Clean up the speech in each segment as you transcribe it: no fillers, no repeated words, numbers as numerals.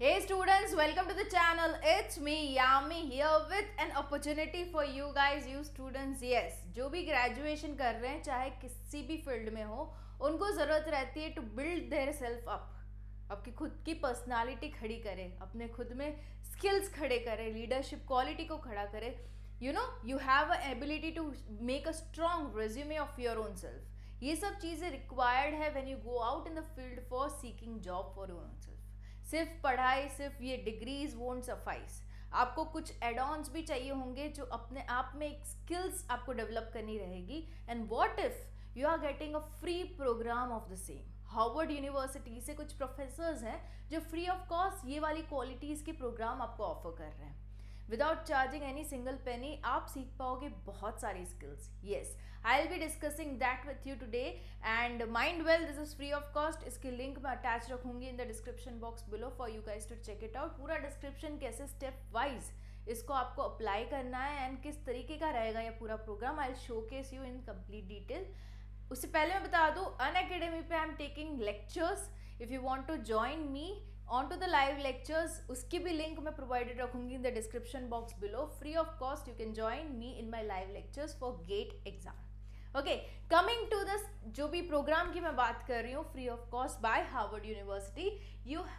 Hey students, welcome to the channel. It's me Yami here with an opportunity for you guys, you students. Yes, जो भी graduation कर रहे हैं चाहे किसी भी फील्ड में हो, उनको ज़रूरत रहती है to build their self up. आपकी खुद की पर्सनालिटी खड़ी करे, अपने खुद में स्किल्स खड़े करे, लीडरशिप क्वालिटी को खड़ा करे. You have a ability to make a strong resume of your own self. ये सब चीज़ें रिक्वायर्ड है when you go out in the field for seeking job for your own self. सिर्फ पढ़ाई, सिर्फ ये डिग्रीज वोंट सफाइस. आपको कुछ एड-ऑन्स भी चाहिए होंगे जो अपने आप में एक स्किल्स आपको डेवलप करनी रहेगी. And what if you are getting a free program of the same. Harvard University से कुछ प्रोफेसर्स हैं जो फ्री ऑफ कॉस्ट ये वाली क्वालिटीज़ के प्रोग्राम आपको ऑफर कर रहे हैं. Without charging any single penny आप सीख पाओगे बहुत सारी skills. Yes, I will be discussing that with you today. And mind well, this is free of cost. इसकी लिंक मैं अटैच रखूंगी in the description box below for you guys to check it out. पूरा description कैसे step wise इसको आपको apply करना है and किस तरीके का रहेगा ये पूरा program, I will showcase you in complete detail. उससे पहले मैं बता दूं, अनअकैडमी पे I am taking lectures. If you want to join me on to the live lectures, उसकी भी लिंक मैं प्रोवाइडेड रखूंगी in the description box below. Free of cost you can join me in my live lectures for GATE exam. Okay, coming to this, जो भी program की मैं बात कर रही हूँ free of cost by Harvard University,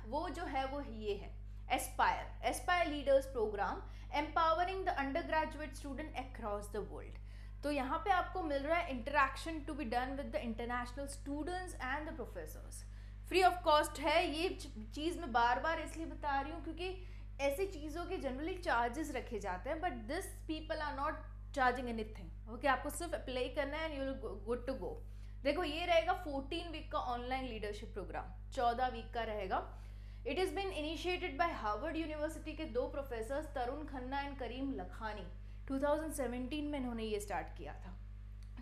वो जो है वो ये है aspire leaders program, empowering the undergraduate student across the world. तो यहाँ पे आपको मिल रहा है interaction to be done with the international students and the professors. Free of cost है. ये चीज़ मैं बार बार इसलिए बता रही हूँ क्योंकि ऐसी चीज़ों के जनरली चार्जेस रखे जाते हैं, but this people are not charging anything. Okay, आपको सिर्फ अप्लाई करना है and you will good to go. देखो, ये रहेगा 14 वीक का ऑनलाइन लीडरशिप प्रोग्राम, 14 वीक का रहेगा. It is been initiated by Harvard University के दो प्रोफेसर्स तरुण खन्ना एंड करीम लखानी. 2017 में इन्होंने ये स्टार्ट किया था.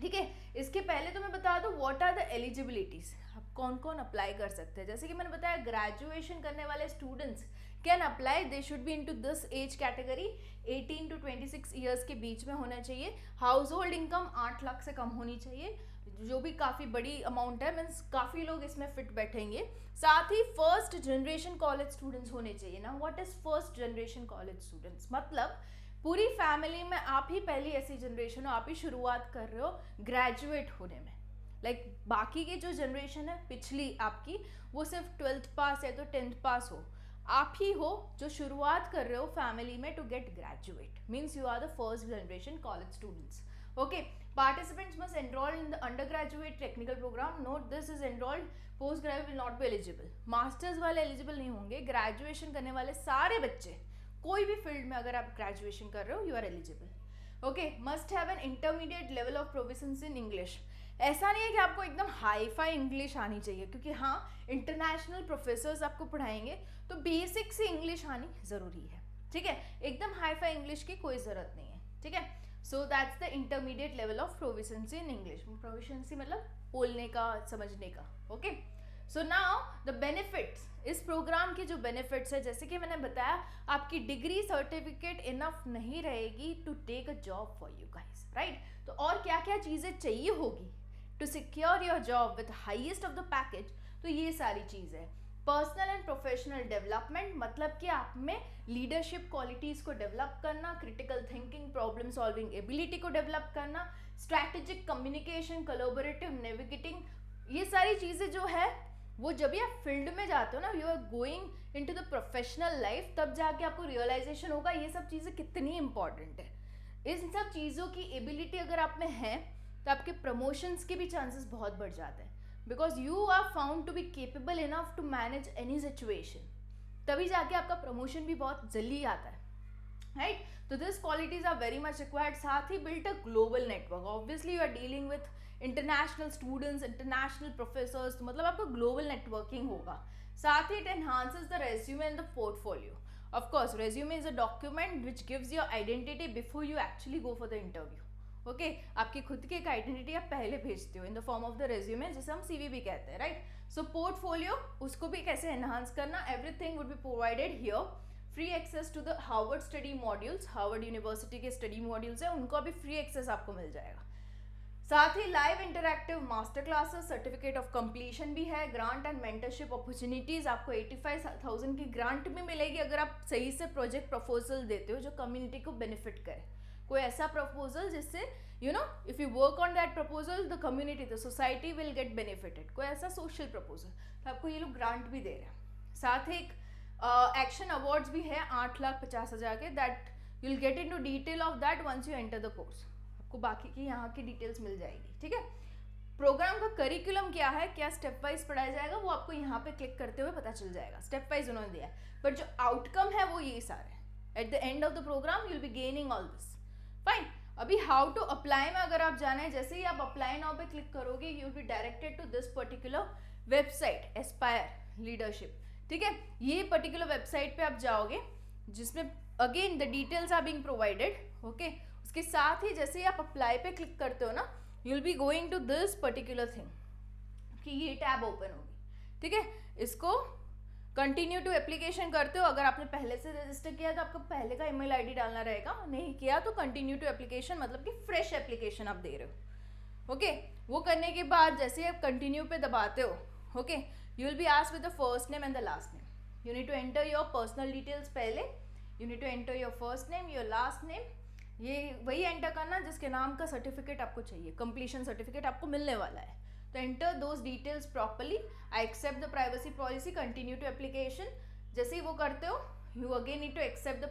ठीक है, इसके पहले तो मैं बता दूं व्हाट आर द एलिजिबिलिटीज, आप कौन कौन अप्लाई कर सकते हैं. जैसे कि मैंने बताया, ग्रेजुएशन करने वाले students can apply. They should be into this age category, 18 to 26 years के बीच में होना चाहिए. हाउस होल्ड इनकम 8 लाख से कम होनी चाहिए, जो भी काफ़ी बड़ी अमाउंट है. मीन्स काफ़ी लोग इसमें फिट बैठेंगे. साथ ही फर्स्ट जनरेशन कॉलेज स्टूडेंट्स होने चाहिए ना. What is first generation college students? मतलब पूरी फैमिली में आप ही पहली ऐसी जनरेशन हो, आप ही शुरुआत कर रहे हो ग्रेजुएट होने में. बाकी की जो जनरेशन है पिछली आपकी, वो सिर्फ 12th पास है तो 10th पास हो. आप ही हो जो शुरुआत कर रहे हो फैमिली में to get graduate. Means you are the first generation college students. Okay, participants must enroll in the undergraduate technical program. Note this is enrolled, postgraduate will not be eligible. Masters वाले eligible नहीं होंगे. Graduation करने वाले सारे बच्चे, कोई भी field में अगर आप ग्रेजुएशन कर रहे हो, you are eligible. Okay, must have an intermediate level of proficiency in English. ऐसा नहीं है कि आपको एकदम हाई फाई इंग्लिश आनी चाहिए, क्योंकि हाँ, इंटरनेशनल प्रोफेसर्स आपको पढ़ाएंगे तो बेसिक से इंग्लिश आनी ज़रूरी है. ठीक है, एकदम हाई फाई इंग्लिश की कोई ज़रूरत नहीं है. ठीक है, so that's the intermediate level of proficiency in English. Proficiency मतलब बोलने का, समझने का. Okay, so now the benefits. इस प्रोग्राम के जो बेनिफिट्स है, जैसे कि मैंने बताया, आपकी डिग्री सर्टिफिकेट इनफ नहीं रहेगी to take a job for you guys, right. तो और क्या क्या चीज़ें चाहिए होगी to secure your job with highest of the package? तो ये सारी चीज़ें. पर्सनल एंड प्रोफेशनल डेवलपमेंट, मतलब कि आप में लीडरशिप क्वालिटीज़ को डेवलप करना, critical thinking, problem solving ability को डेवलप करना, स्ट्रैटेजिक कम्युनिकेशन, कोलैबोरेटिव नेविगेटिंग. ये सारी चीज़ें जो है वो जब भी आप फील्ड में जाते हो ना, you are going into the professional life, तब जाके आपको रियलाइजेशन होगा ये सब चीज़ें कितनी इंपॉर्टेंट है. इन सब चीज़ों की एबिलिटी अगर आप में है तो आपके प्रमोशंस के भी चांसेस बहुत बढ़ जाते हैं, because you are found to be capable enough to manage any situation. तभी जाके आपका प्रमोशन भी बहुत जल्दी आता है, राइट. तो this qualities are very much required. साथ ही built a global network. Obviously you are dealing with international students, international professors, तो मतलब आपको ग्लोबल नेटवर्किंग होगा. साथ ही it enhances the resume and the portfolio. Of course, resume is a document which gives your identity before you actually go for the interview. Okay, आपकी खुद की एक आइडेंटिटी आप पहले भेजते हो in the form of the resume, जिसे हम सीवी भी कहते हैं, राइट. सो पोर्टफोलियो, उसको भी कैसे एनहांस करना, everything would be provided here. Free access to the Harvard study modules. Harvard University के स्टडी मॉड्यूल्स है, उनको अभी फ्री एक्सेस आपको मिल जाएगा. साथ ही live interactive master classes, certificate of completion भी है, ग्रांट एंड मेंटरशिप अपॉर्चुनिटीज, आपको 85,000 की ग्रांट भी मिलेगी अगर आप सही से प्रोजेक्ट प्रपोजल देते हो जो कम्युनिटी को बेनिफिट करे। कोई ऐसा प्रपोजल जिससे if you work on that proposal the community, the society will get benefited, कोई ऐसा सोशल प्रपोजल, तो आपको ये लोग ग्रांट भी दे रहे हैं। साथ ही एक एक्शन अवार्ड्स भी है 8,50,000 के, that you will get into detail of that once you enter the course, आपको बाकी की यहाँ की डिटेल्स मिल जाएगी। ठीक है, प्रोग्राम का करिकुलम क्या है, क्या स्टेप वाइज पढ़ाया जाएगा, वो आपको यहाँ पे क्लिक करते हुए पता चल जाएगा, स्टेप वाइज उन्होंने दिया है, बट जो आउटकम है वो ये सारे हैं। At the end of the program you will be gaining all this. Fine, अभी हाउ टू अप्लाई में अगर आप जाना है, जैसे ही आप अप्लाई नाउ पे क्लिक करोगे you will be directed to this particular website aspire leadership. ठीक है, ये पर्टिकुलर वेबसाइट पे आप जाओगे जिसमें again the details are being provided. Okay, उसके साथ ही जैसे ही आप अप्लाई पे क्लिक करते हो ना, you will be going to this particular thing कि ये टैब ओपन होगी। ठीक है, इसको कंटिन्यू टू एप्लीकेशन करते हो, अगर आपने पहले से रजिस्टर किया तो आपको पहले का ईमेल आईडी डालना रहेगा, नहीं किया तो कंटिन्यू टू एप्लीकेशन मतलब कि फ्रेश एप्लीकेशन आप दे रहे हो। ओके, वो करने के बाद जैसे आप कंटिन्यू पे दबाते हो, okay, you will be asked with the first name and the last name, you need to enter your personal details पहले, you need to enter your first name, your last name, ये वही enter करना जिसके नाम का certificate आपको चाहिए, completion certificate आपको मिलने वाला है, तो enter those details properly. I accept the privacy policy, continue to application, जैसे ही वो करते हो you again need to accept the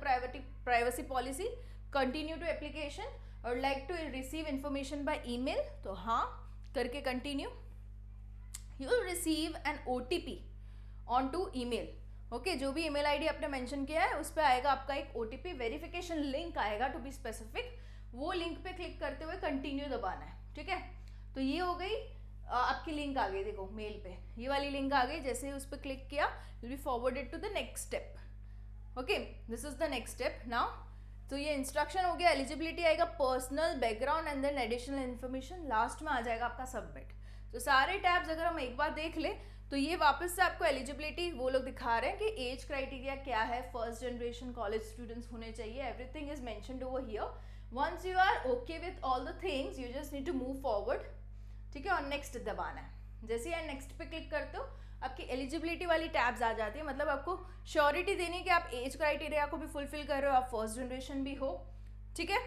privacy policy, continue to application, और like to receive information by email, तो हाँ करके continue. You will receive an OTP on to email. Okay, जो भी ईमेल आईडी आपने मेंशन किया है उस पर आएगा आपका एक OTP वेरिफिकेशन लिंक आएगा टू बी स्पेसिफिक, वो लिंक पे क्लिक करते हुए कंटिन्यू दबाना है। ठीक है, तो ये हो गई आपकी लिंक आ गई, देखो मेल पे ये वाली लिंक आ गई, जैसे ही उस पर क्लिक किया will be forwarded to the next step. Okay, this is the next step now. तो ये इंस्ट्रक्शन हो गया, एलिजिबिलिटी आएगा, personal, background and then additional information, last में आ जाएगा आपका सबमिट। तो सारे टैब्स अगर हम एक बार देख ले तो ये वापस से आपको एलिजिबिलिटी वो लोग दिखा रहे हैं कि एज क्राइटेरिया क्या है, फर्स्ट जनरेशन कॉलेज स्टूडेंट्स होने चाहिए, everything is mentioned over here. Once you are okay with all the things you just need to move forward. ठीक है, और नेक्स्ट दबाना है। जैसे ही नेक्स्ट पे क्लिक करते हो आपकी एलिजिबिलिटी वाली टैब्स आ जाती है, मतलब आपको श्योरिटी देनी कि आप एज क्राइटेरिया को भी फुलफिल कर रहे हो, आप फर्स्ट जनरेशन भी हो। ठीक है,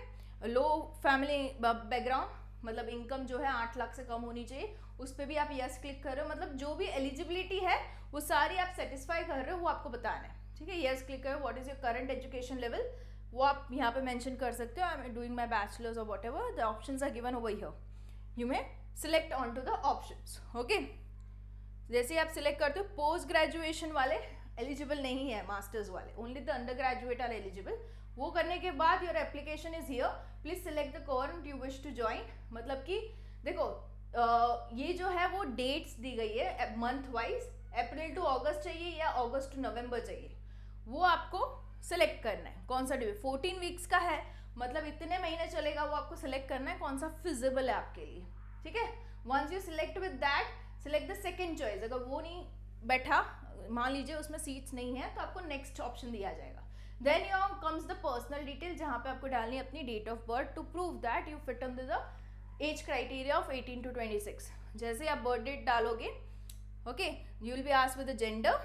लो फैमिली बैकग्राउंड, मतलब इनकम जो है 8 लाख से कम होनी चाहिए, उस पर भी आप यस क्लिक कर रहे हो, मतलब जो भी एलिजिबिलिटी है वो सारी आप सेटिस्फाई कर रहे हो वो आपको बताना है। ठीक है, यस क्लिक करो। What is your current education level, वो आप यहाँ पे मेंशन कर सकते हो, I am doing my bachelors और whatever the options are given over here, you may select on to the options. Okay, जैसे आप सिलेक्ट करते हो, पोस्ट ग्रेजुएशन वाले एलिजिबल नहीं है, मास्टर्स वाले, only the undergraduate are eligible. वो करने के बाद your application is here, please select the course you wish to join, मतलब कि देखो ये जो है वो डेट्स दी गई है मंथ वाइज, अप्रैल टू अगस्त चाहिए या अगस्त टू नवंबर चाहिए, वो आपको सिलेक्ट करना है कौन सा ड्यू। 14 वीक्स का है, मतलब इतने महीने चलेगा, वो आपको सिलेक्ट करना है कौन सा फिजिबल है आपके लिए। ठीक है, once you select with that, select the second choice, अगर वो नहीं बैठा, मान लीजिए उसमें सीट्स नहीं है, तो आपको नेक्स्ट ऑप्शन दिया जाएगा। Then your comes the personal detail, जहाँ पे आपको डालनी है अपनी date of birth to prove that you fit on the age criteria of 18 to 26। जैसे आप बर्थ डेट डालोगे, okay, you will be asked with the gender,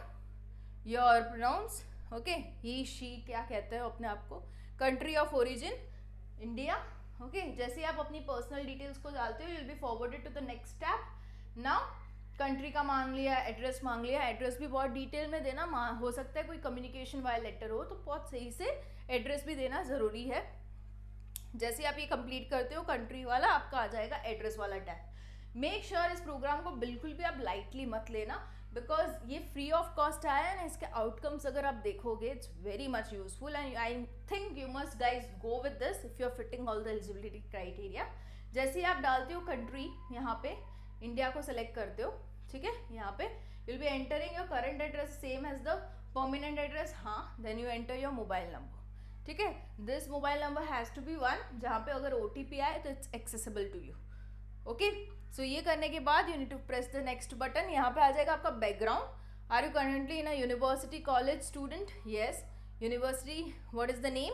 your pronouns, okay, he she क्या कहते हो अपने आप को, country of origin India. Okay, जैसे आप अपनी पर्सनल डिटेल्स को डालते हो you will be forwarded to the next step. Now country का मांग लिया, एड्रेस मांग लिया, एड्रेस भी बहुत डिटेल में देना, हो सकता है कोई कम्युनिकेशन वाला लेटर हो तो बहुत सही से एड्रेस भी देना ज़रूरी है। जैसे आप ये कंप्लीट करते हो कंट्री वाला, आपका आ जाएगा एड्रेस वाला टैब। मेक श्योर इस प्रोग्राम को बिल्कुल भी आप लाइटली मत लेना, बिकॉज ये फ्री ऑफ कॉस्ट आया है ना, इसके आउटकम्स अगर आप देखोगे it's very much useful and I think you must guys go with this if you are fitting all the eligibility criteria. जैसे ही आप डालते हो कंट्री, यहाँ पे इंडिया को सिलेक्ट करते हो, ठीक है, यहाँ पे you will be entering your current address same as the permanent address, हाँ, then you enter your mobile number. ठीक है, this mobile number has to be 1, जहाँ पे अगर OTP आए तो it's accessible to you. Okay, so ये करने के बाद you need to press the next button. यहाँ पे आ जाएगा आपका background, are you currently in a university college student, yes, university, what is the name,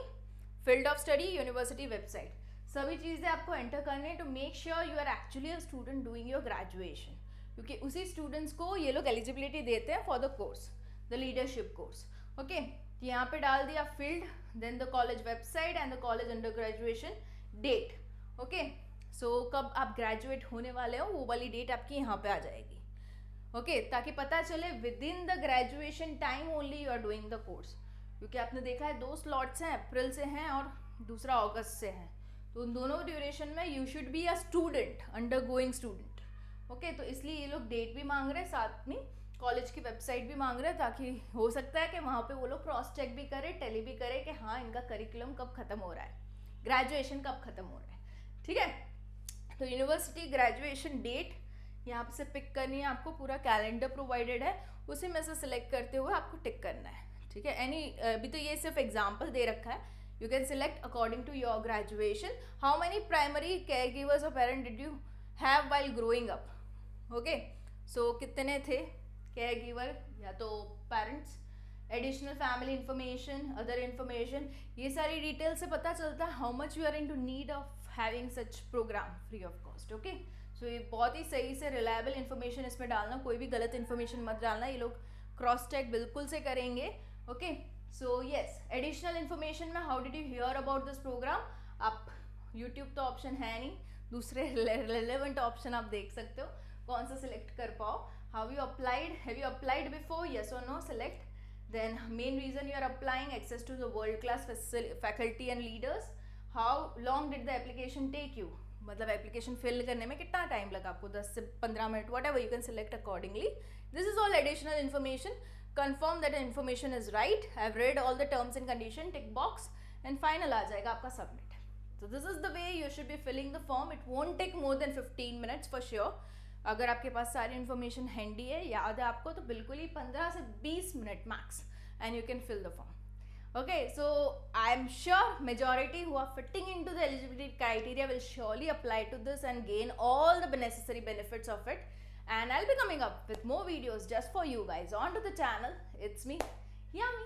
field of study, university website, सभी चीज़ें आपको एंटर करनी है to make sure you are actually a student doing your graduation, क्योंकि उसी students को ये लोग एलिजिबिलिटी देते हैं for the course, the leadership course. Okay, यहाँ पे डाल दिया field, then the college website and the college under graduation date. Okay, so कब आप ग्रेजुएट होने वाले हो वो वाली डेट आपकी यहाँ पे आ जाएगी। ओके, ताकि पता चले within the graduation time only you are doing the course, क्योंकि आपने देखा है 2 स्लॉट्स हैं, अप्रैल से हैं और दूसरा अगस्त से है, तो उन दोनों ड्यूरेशन में you should be a student, under going student. Okay, तो इसलिए ये लोग डेट भी मांग रहे हैं, साथ में कॉलेज की वेबसाइट भी मांग रहे हैं, ताकि हो सकता है कि वहाँ पे वो लोग क्रॉस चेक भी करें, टेली भी करें कि हाँ इनका करिकुलम कब खत्म हो रहा है, ग्रेजुएशन कब खत्म हो रहा है। ठीक है, तो यूनिवर्सिटी ग्रेजुएशन डेट यहाँ से पिक करनी है आपको, पूरा कैलेंडर प्रोवाइडेड है, उसी में से सिलेक्ट करते हुए आपको टिक करना है। ठीक है, एनी अभी तो ये सिर्फ एग्जाम्पल दे रखा है, you can select according to your graduation how many primary caregivers or parent did you have while growing up. Okay, so कितने थे caregiver या तो parents, additional family information, other information, ये सारी डिटेल से पता चलता है how much you are into need of having such program free of cost. Okay, so ये बहुत ही सही से reliable information इसमें डालना, कोई भी गलत information मत डालना, ये लोग क्रॉस चेक बिल्कुल से करेंगे। Okay, so yes, additional information में how did you hear about this programme, आप यूट्यूब तो ऑप्शन है नहीं, दूसरे रिलेवेंट ऑप्शन आप देख सकते हो, कौन सा सिलेक्ट कर पाओ। How you applied, have you applied before, yes और no, select. Then main reason you are applying, access to the world class faculty and leaders. How long did the application take you, मतलब application fill करने में कितना time लगा आपको, 10 से 15 minute, whatever, you can select accordingly. This is all additional information. Confirm that the information is right. I've read all the terms and condition, tick box, and final आ जाएगा आपका submit. So this is the way you should be filling the form. It won't take more than 15 minutes for sure. अगर आपके पास सारी information handy है, याद है आपको, तो बिल्कुल ही 15 से 20 minute max, and you can fill the form. Okay, so I'm sure majority who are fitting into the eligibility criteria will surely apply to this and gain all the necessary benefits of it. And I'll be coming up with more videos just for you guys onto the channel. It's me, Yami.